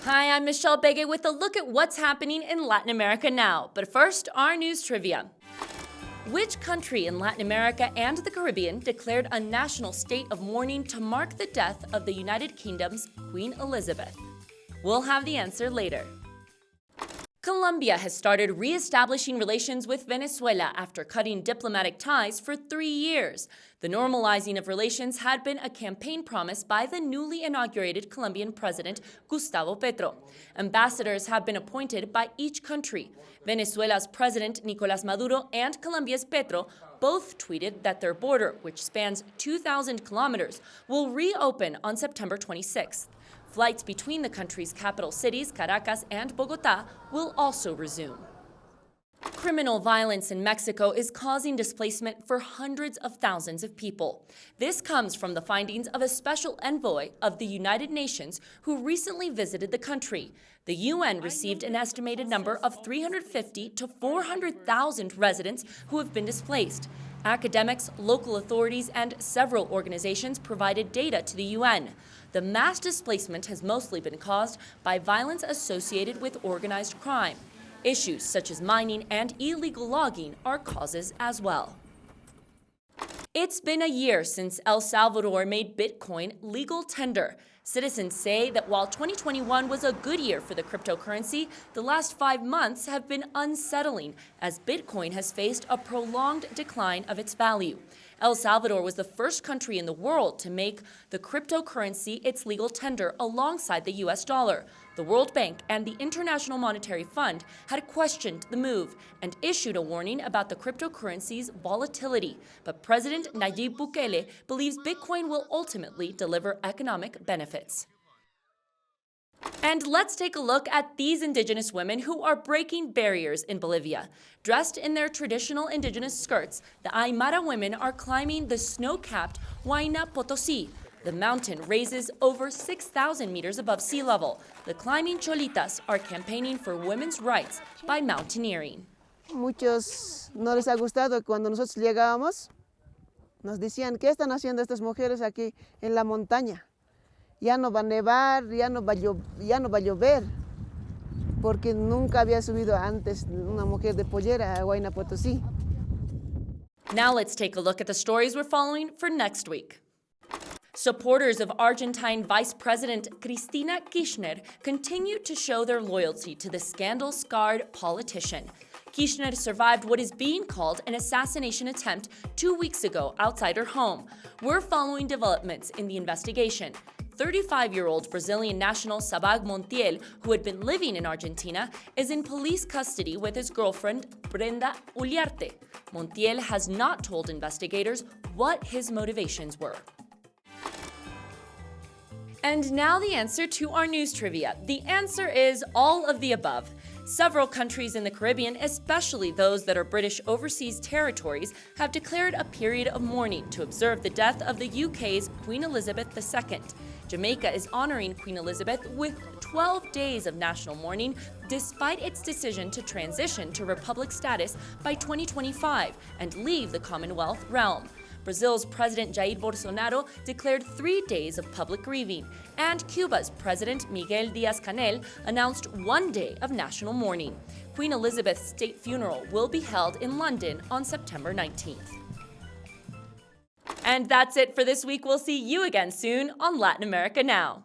Hi, I'm Michelle Begue with a look at what's happening in Latin America now. But first, our news trivia. Which country in Latin America and the Caribbean declared a national state of mourning to mark the death of the United Kingdom's Queen Elizabeth? We'll have the answer later. Colombia has started re-establishing relations with Venezuela after cutting diplomatic ties for 3 years. The normalizing of relations had been a campaign promise by the newly inaugurated Colombian president, Gustavo Petro. Ambassadors have been appointed by each country. Venezuela's president, Nicolás Maduro, and Colombia's Petro both tweeted that their border, which spans 2,000 kilometers, will reopen on September 26th. Flights between the country's capital cities, Caracas and Bogotá, will also resume. Criminal violence in Mexico is causing displacement for hundreds of thousands of people. This comes from the findings of a special envoy of the United Nations who recently visited the country. The UN received an estimated number of 350 to 400,000 residents who have been displaced. Academics, local authorities, and several organizations provided data to the UN. The mass displacement has mostly been caused by violence associated with organized crime. Issues such as mining and illegal logging are causes as well. It's been a year since El Salvador made Bitcoin legal tender. Citizens say that while 2021 was a good year for the cryptocurrency, the last 5 months have been unsettling as Bitcoin has faced a prolonged decline of its value. El Salvador was the first country in the world to make the cryptocurrency its legal tender alongside the US dollar. The World Bank and the International Monetary Fund had questioned the move and issued a warning about the cryptocurrency's volatility. But President Nayib Bukele believes Bitcoin will ultimately deliver economic benefits. And let's take a look at these indigenous women who are breaking barriers in Bolivia. Dressed in their traditional indigenous skirts, the Aymara women are climbing the snow-capped Huayna Potosí. The mountain raises over 6,000 meters above sea level. The climbing Cholitas are campaigning for women's rights by mountaineering. Muchos no les ha gustado cuando nosotros llegábamos. Nos decían, ¿qué están haciendo estas mujeres aquí en la montaña? Ya no va a nevar, ya no va a llover, porque nunca había subido antes una mujer de pollera a Huayna Potosí. Now let's take a look at the stories we're following for next week. Supporters of Argentine Vice President Cristina Kirchner continue to show their loyalty to the scandal-scarred politician. Kirchner survived what is being called an assassination attempt 2 weeks ago outside her home. We're following developments in the investigation. 35-year-old Brazilian national Sabag Montiel, who had been living in Argentina, is in police custody with his girlfriend Brenda Uliarte. Montiel has not told investigators what his motivations were. And now the answer to our news trivia. The answer is all of the above. Several countries in the Caribbean, especially those that are British overseas territories, have declared a period of mourning to observe the death of the UK's Queen Elizabeth II. Jamaica is honoring Queen Elizabeth with 12 days of national mourning, despite its decision to transition to republic status by 2025 and leave the Commonwealth realm. Brazil's President Jair Bolsonaro declared 3 days of public grieving, and Cuba's President Miguel Díaz-Canel announced 1 day of national mourning. Queen Elizabeth's state funeral will be held in London on September 19th. And that's it for this week. We'll see you again soon on Latin America Now.